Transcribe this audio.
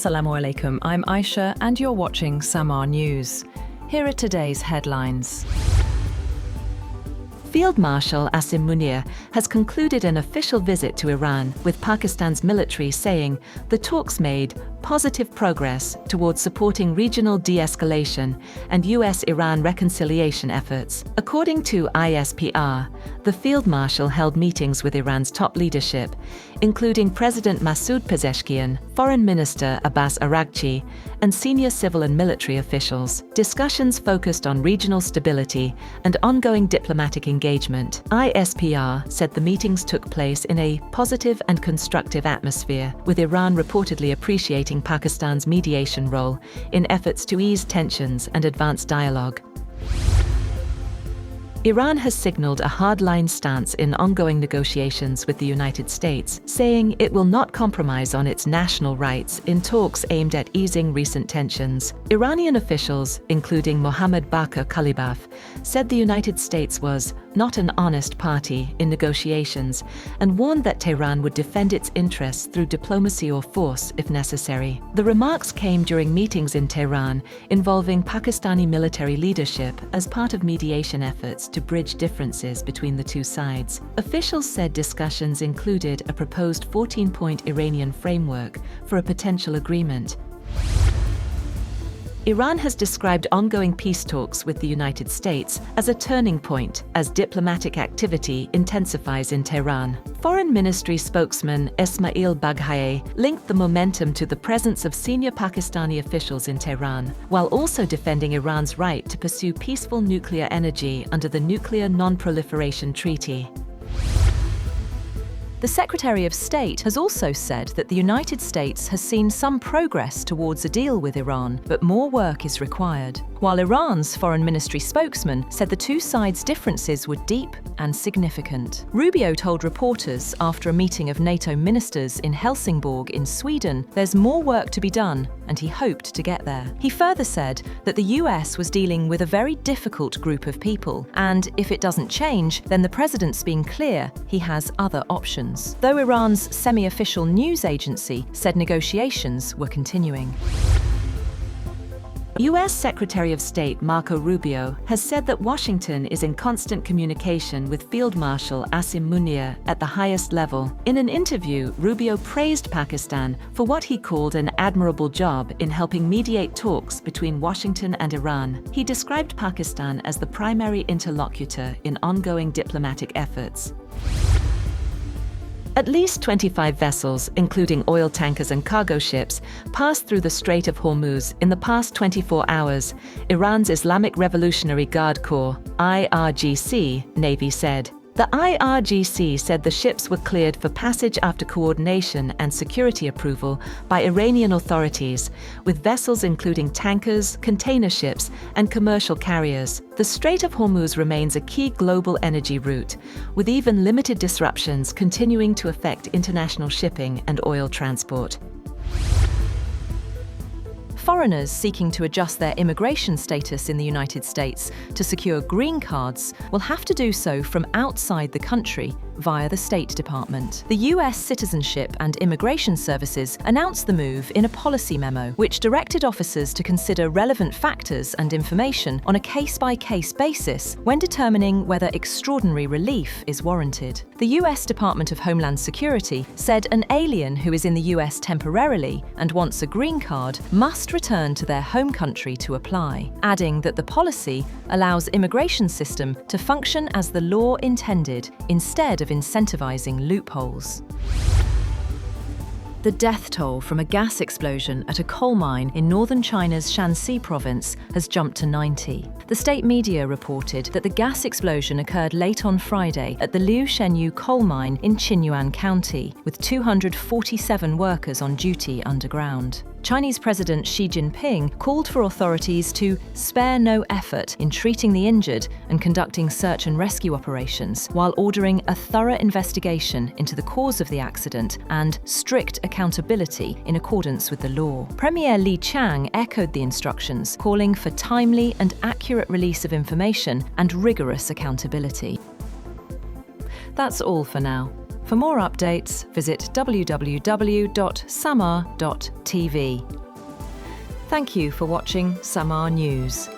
Assalamu alaikum, I'm Aisha and you're watching Samaa News. Here are today's headlines. Field Marshal Asim Munir has concluded an official visit to Iran, with Pakistan's military saying the talks made positive progress towards supporting regional de-escalation and US-Iran reconciliation efforts. According to ISPR, the Field Marshal held meetings with Iran's top leadership, including President Masoud Pezeshkian, Foreign Minister Abbas Araghchi, and senior civil and military officials. Discussions focused on regional stability and ongoing diplomatic engagement. ISPR said the meetings took place in a positive and constructive atmosphere, with Iran reportedly appreciating Pakistan's mediation role in efforts to ease tensions and advance dialogue. Iran has signaled a hardline stance in ongoing negotiations with the United States, saying it will not compromise on its national rights in talks aimed at easing recent tensions. Iranian officials, including Mohammad Bakr Kalibaf, said the United States was not an honest party in negotiations and warned that Tehran would defend its interests through diplomacy or force if necessary. The remarks came during meetings in Tehran involving Pakistani military leadership as part of mediation efforts to bridge differences between the two sides. Officials said discussions included a proposed 14-point Iranian framework for a potential agreement. Iran has described ongoing peace talks with the United States as a turning point as diplomatic activity intensifies in Tehran. Foreign Ministry spokesman Ismail Baghai linked the momentum to the presence of senior Pakistani officials in Tehran, while also defending Iran's right to pursue peaceful nuclear energy under the Nuclear Non-Proliferation Treaty. The Secretary of State has also said that the United States has seen some progress towards a deal with Iran, but more work is required. While Iran's foreign ministry spokesman said the two sides' differences were deep and significant. Rubio told reporters after a meeting of NATO ministers in Helsingborg in Sweden there's more work to be done, and he hoped to get there. He further said that the US was dealing with a very difficult group of people, and if it doesn't change, then the president's being clear he has other options. Though Iran's semi-official news agency said negotiations were continuing. U.S. Secretary of State Marco Rubio has said that Washington is in constant communication with Field Marshal Asim Munir at the highest level. In an interview, Rubio praised Pakistan for what he called an admirable job in helping mediate talks between Washington and Iran. He described Pakistan as the primary interlocutor in ongoing diplomatic efforts. At least 25 vessels, including oil tankers and cargo ships, passed through the Strait of Hormuz in the past 24 hours, Iran's Islamic Revolutionary Guard Corps, IRGC, Navy said. The IRGC said the ships were cleared for passage after coordination and security approval by Iranian authorities, with vessels including tankers, container ships, and commercial carriers. The Strait of Hormuz remains a key global energy route, with even limited disruptions continuing to affect international shipping and oil transport. Foreigners seeking to adjust their immigration status in the United States to secure green cards will have to do so from outside the country via the State Department. The US Citizenship and Immigration Services announced the move in a policy memo, which directed officers to consider relevant factors and information on a case-by-case basis when determining whether extraordinary relief is warranted. The US Department of Homeland Security said an alien who is in the US temporarily and wants a green card must return to their home country to apply, adding that the policy allows immigration system to function as the law intended instead of incentivizing loopholes. The death toll from a gas explosion at a coal mine in northern China's Shanxi province has jumped to 90. The state media reported that the gas explosion occurred late on Friday at the Liu Shenyu coal mine in Qinyuan County, with 247 workers on duty underground. Chinese President Xi Jinping called for authorities to spare no effort in treating the injured and conducting search and rescue operations, while ordering a thorough investigation into the cause of the accident and strict accountability in accordance with the law. Premier Li Qiang echoed the instructions, calling for timely and accurate release of information and rigorous accountability. That's all for now. For more updates, visit www.samaa.tv. Thank you for watching Samaa News.